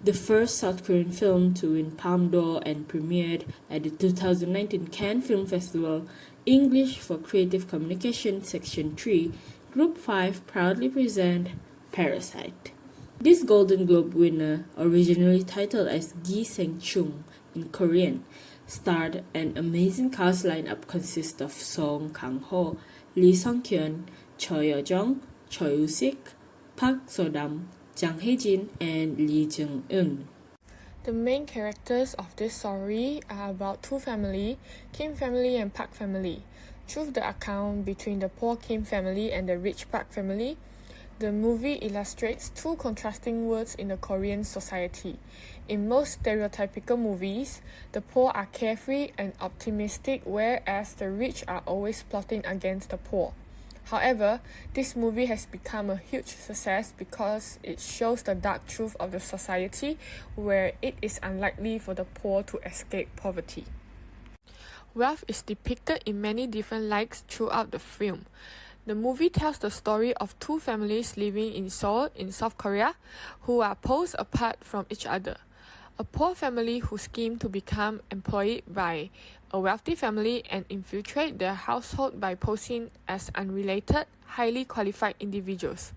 the first South Korean film to win Palme d'Or and premiered at the 2019 Cannes Film Festival, English for Creative Communication Section 3, Group 5 proudly present Parasite. This Golden Globe winner, originally titled as Gi Sang-chung in Korean, starred an amazing cast lineup consist of Song Kang-ho, Lee Sung-kyun, Choi Yo-jung, Choi Woo-sik, Park So-dam, Jang Hae-jin, and Lee Jung-eun. The main characters of this story are about two families, Kim family and Park family. Through the account between the poor Kim family and the rich Park family, the movie illustrates two contrasting worlds in the Korean society. In most stereotypical movies, the poor are carefree and optimistic, whereas the rich are always plotting against the poor. However, this movie has become a huge success because it shows the dark truth of the society where it is unlikely for the poor to escape poverty. Wealth is depicted in many different lights throughout the film. The movie tells the story of two families living in Seoul in South Korea who are poles apart from each other. A poor family who scheme to become employed by a wealthy family and infiltrate their household by posing as unrelated, highly qualified individuals.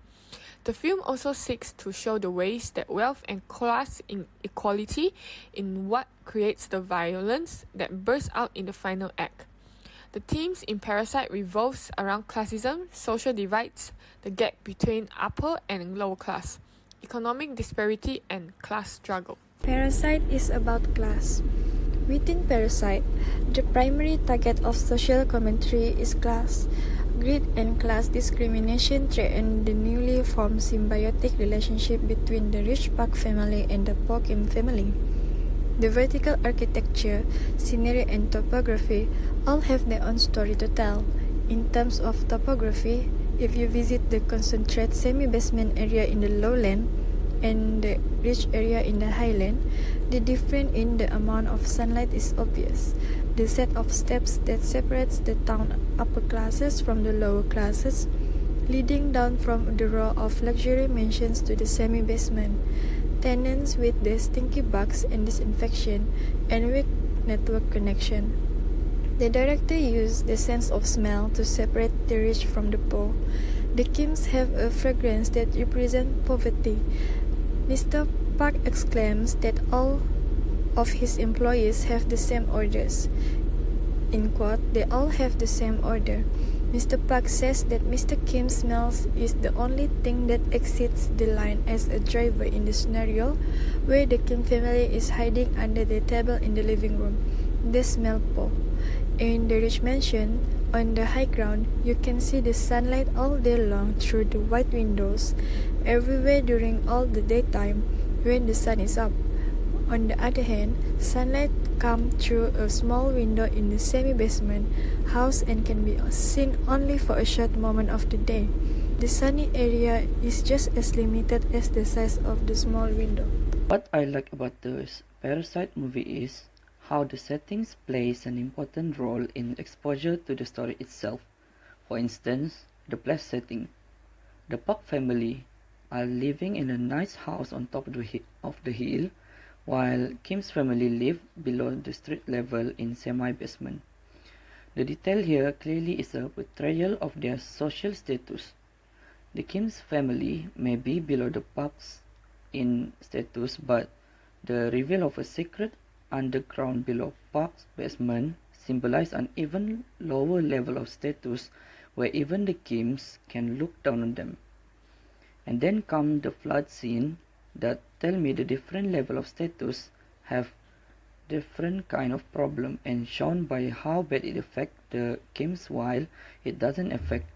The film also seeks to show the ways that wealth and class inequality in what creates the violence that bursts out in the final act. The themes in Parasite revolves around classism, social divides, the gap between upper and lower class, economic disparity, and class struggle. Parasite is about class. Within Parasite, the primary target of social commentary is class. Greed and class discrimination threaten the newly formed symbiotic relationship between the rich Park family and the poor Kim family. The vertical architecture, scenery, and topography all have their own story to tell. In terms of topography, if you visit the concentrated semi-basement area in the lowland and the rich area in the highland, the difference in the amount of sunlight is obvious. The set of steps that separates the town upper classes from the lower classes, leading down from the row of luxury mansions to the semi-basement. Tenants with the stinky bugs and disinfection and weak network connection. The director used the sense of smell to separate the rich from the poor. The Kims have a fragrance that represents poverty. Mr. Park exclaims that all of his employees have the same orders. In quote, they all have the same order. Mr. Park says that Mr. Kim's smells is the only thing that exceeds the line as a driver in the scenario where the Kim family is hiding under the table in the living room. They smell poor. In the rich mansion, on the high ground, you can see the sunlight all day long through the wide windows, everywhere during all the daytime when the sun is up. On the other hand, sunlight comes through a small window in the semi-basement house and can be seen only for a short moment of the day. The sunny area is just as limited as the size of the small window. What I like about the Parasite movie is how the settings plays an important role in exposure to the story itself. For instance, the place setting. The Park family are living in a nice house on top of the hill, while Kim's family live below the street level in semi-basement. The detail here clearly is a portrayal of their social status. The Kim's family may be below the Parks in status, but the reveal of a secret underground below Park's basement symbolizes an even lower level of status where even the Kims can look down on them. And then come the flood scene that tell me the different level of status have different kind of problem and shown by how bad it affect the Kims while it doesn't affect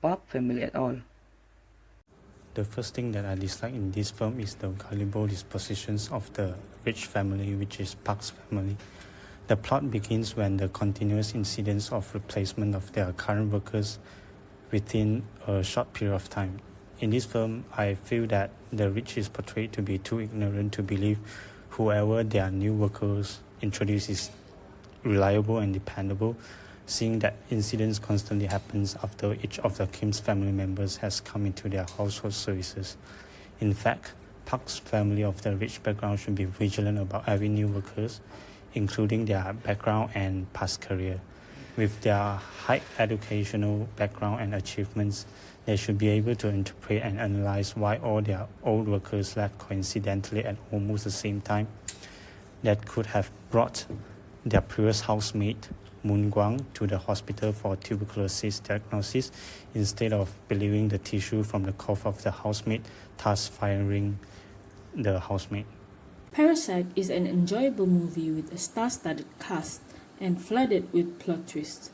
Park family at all. The first thing that I dislike in this film is the gullible dispositions of the rich family, which is Park's family. The plot begins when the continuous incidents of replacement of their current workers within a short period of time. In this film, I feel that the rich is portrayed to be too ignorant to believe whoever their new workers introduce is reliable and dependable, seeing that incidents constantly happens after each of the Kim's family members has come into their household services. In fact, Park's family of the rich background should be vigilant about every new workers, including their background and past career. With their high educational background and achievements, they should be able to interpret and analyze why all their old workers left coincidentally at almost the same time. That could have brought their previous housemate, Moon Guang, to the hospital for tuberculosis diagnosis instead of believing the tissue from the cough of the housemate, thus firing the housemate. Parasite is an enjoyable movie with a star-studded cast and flooded with plot twists,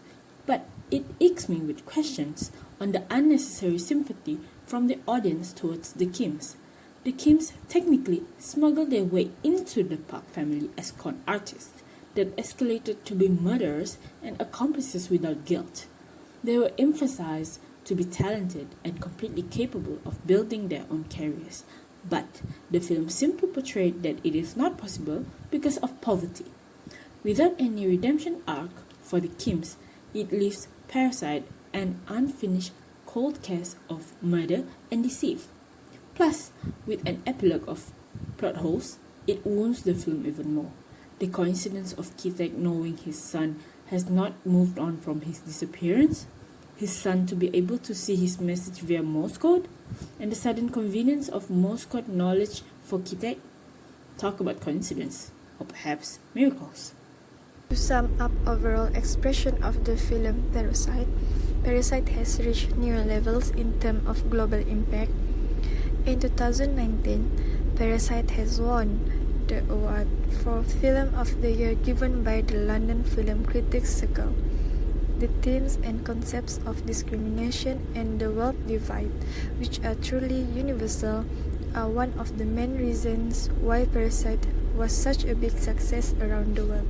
but it icks me with questions on the unnecessary sympathy from the audience towards the Kims. The Kims technically smuggled their way into the Park family as con artists that escalated to be murderers and accomplices without guilt. They were emphasized to be talented and completely capable of building their own careers, but the film simply portrayed that it is not possible because of poverty. Without any redemption arc for the Kims, it leaves Parasite an unfinished cold case of murder and deceit. Plus, with an epilogue of plot holes, it wounds the film even more. The coincidence of Kitek knowing his son has not moved on from his disappearance, his son to be able to see his message via Morse code, and the sudden convenience of Morse code knowledge for Kitek. Talk about coincidence, or perhaps miracles. To sum up overall expression of the film Parasite, Parasite has reached new levels in terms of global impact. In 2019, Parasite has won the award for Film of the Year given by the London Film Critics Circle. The themes and concepts of discrimination and the wealth divide, which are truly universal, are one of the main reasons why Parasite was such a big success around the world.